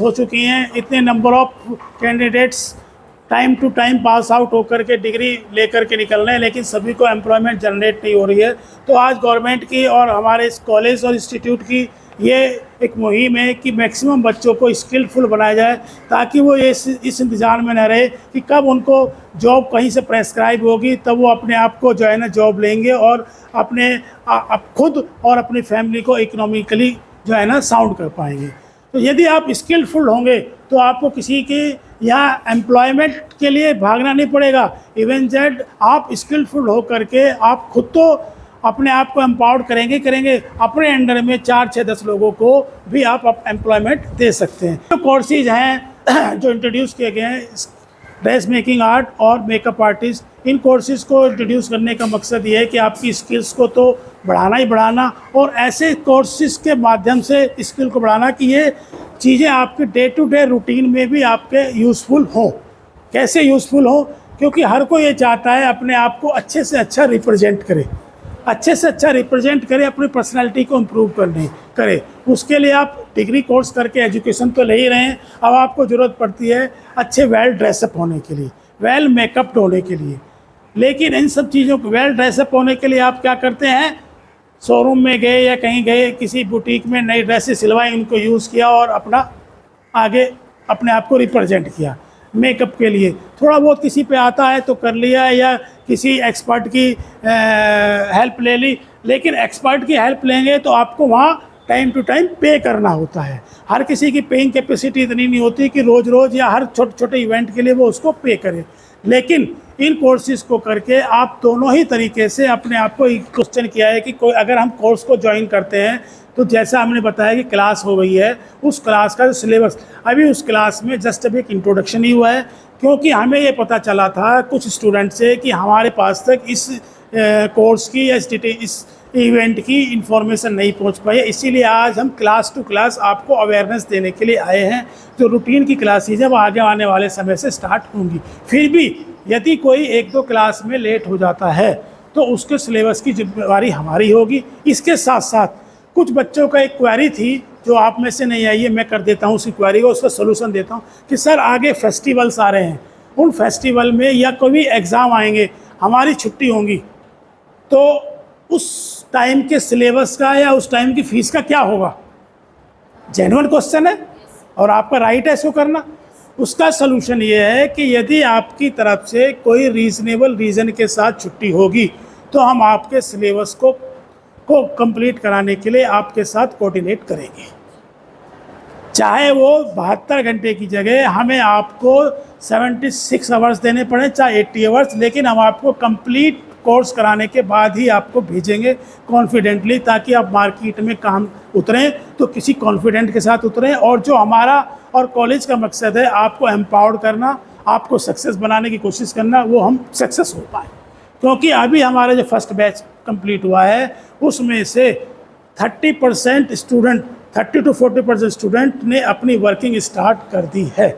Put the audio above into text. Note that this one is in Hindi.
हो चुकी हैं, इतने number of candidates time to time pass out होकर के डिग्री लेकर के निकल रहे हैं, लेकिन सभी को एम्प्लॉयमेंट जनरेट नहीं हो रही है। तो आज गवर्नमेंट की और हमारे इस कॉलेज और इंस्टीट्यूट की ये एक मुहिम है कि मैक्सिमम बच्चों को स्किलफुल बनाया जाए, ताकि वो इस इंतज़ार में न रहे कि कब उनको जॉब कहीं से प्रेस्क्राइब होगी, तब वो अपने आप को जो है ना जॉब लेंगे और अपने खुद और अपनी फैमिली को इकोनॉमिकली जो है ना साउंड कर पाएंगे। तो यदि आप स्किलफुल होंगे तो आपको किसी के यहाँ एम्प्लॉयमेंट के लिए भागना नहीं पड़ेगा। इवन जेड आप स्किलफुल हो करके आप खुद तो अपने आप को एम्पावर्ड करेंगे, अपने अंडर में 4, 6, 10 लोगों को भी आप एम्प्लॉयमेंट दे सकते हैं। जो कोर्सेज हैं जो इंट्रोड्यूस किए गए हैं, ड्रेस मेकिंग आर्ट और मेकअप आर्टिस्ट, इन कोर्सेज़ को इंट्रोड्यूस करने का मकसद ये है कि आपकी स्किल्स को तो बढ़ाना ही बढ़ाना, और ऐसे कोर्सेज़ के माध्यम से स्किल को बढ़ाना कि ये चीज़ें आपके डे टू डे रूटीन में भी आपके यूज़फुल हों। कैसे यूज़फुल हो? क्योंकि हर कोई ये चाहता है अपने आप को अच्छे से अच्छा रिप्रेजेंट करे, अपनी पर्सनालिटी को इम्प्रूव करे। उसके लिए आप डिग्री कोर्स करके एजुकेशन तो ले ही रहे हैं, अब आपको ज़रूरत पड़ती है अच्छे वेल ड्रेसअप होने के लिए, वेल मेकअप होने के लिए। लेकिन इन सब चीज़ों को वेल ड्रेसअप होने के लिए आप क्या करते हैं? शोरूम में गए या कहीं गए, किसी बुटीक में नई ड्रेसेस सिलवाई, उनको यूज़ किया और अपना आगे अपने आप को रिप्रेजेंट किया। मेकअप के लिए थोड़ा बहुत किसी पे आता है तो कर लिया, या किसी एक्सपर्ट की हेल्प ले ली। लेकिन एक्सपर्ट की हेल्प लेंगे तो आपको वहाँ टाइम टू टाइम पे करना होता है। हर किसी की पेइंग कैपेसिटी इतनी नहीं होती कि रोज़ रोज़ या हर छोटे छोटे इवेंट के लिए वो उसको पे करे। लेकिन इन कोर्सेज़ को करके आप दोनों ही तरीके से अपने आप को क्वेश्चन किया है कि कोई अगर हम कोर्स को ज्वाइन करते हैं तो जैसा हमने बताया कि क्लास हो गई है, उस क्लास का जो सिलेबस, अभी उस क्लास में जस्ट अभी एक इंट्रोडक्शन ही हुआ है, क्योंकि हमें ये पता चला था कुछ स्टूडेंट से कि हमारे पास तक इस कोर्स की या इस इवेंट की इंफॉर्मेशन नहीं पहुंच पाई है। इसीलिए आज हम क्लास टू क्लास आपको अवेयरनेस देने के लिए आए हैं। जो रूटीन की क्लासेज है वो आगे आने वाले समय से स्टार्ट होंगी। फिर भी यदि कोई 1-2 क्लास में लेट हो जाता है तो उसके सिलेबस की जिम्मेवारी हमारी होगी। इसके साथ साथ कुछ बच्चों का एक क्वेरी थी जो आप में से नहीं आई है, मैं कर देता हूँ उसी क्वेरी को, उसका सोल्यूशन देता हूँ कि सर आगे फेस्टिवल्स आ रहे हैं, उन फेस्टिवल में या कोई एग्ज़ाम आएंगे, हमारी छुट्टी होंगी, तो उस टाइम के सिलेबस का या उस टाइम की फ़ीस का क्या होगा? जेन्युइन क्वेश्चन है और आपका राइट है इसको करना। उसका सलूशन ये है कि यदि आपकी तरफ से कोई रीज़नेबल रीज़न के साथ छुट्टी होगी तो हम आपके सिलेबस को कंप्लीट कराने के लिए आपके साथ कोऑर्डिनेट करेंगे। चाहे वो 72 घंटे की जगह हमें आपको 76 आवर्स देने पड़े, चाहे 80 आवर्स, लेकिन हम आपको कंप्लीट कोर्स कराने के बाद ही आपको भेजेंगे कॉन्फिडेंटली, ताकि आप मार्केट में काम उतरें तो किसी कॉन्फिडेंट के साथ उतरें। और जो हमारा और कॉलेज का मकसद है आपको एम्पावर्ड करना, आपको सक्सेस बनाने की कोशिश करना, वो हम सक्सेस हो पाएँ। क्योंकि अभी हमारा जो फर्स्ट बैच कंप्लीट हुआ है उसमें से 30% स्टूडेंट, 30 to 40% स्टूडेंट ने अपनी वर्किंग स्टार्ट कर दी है।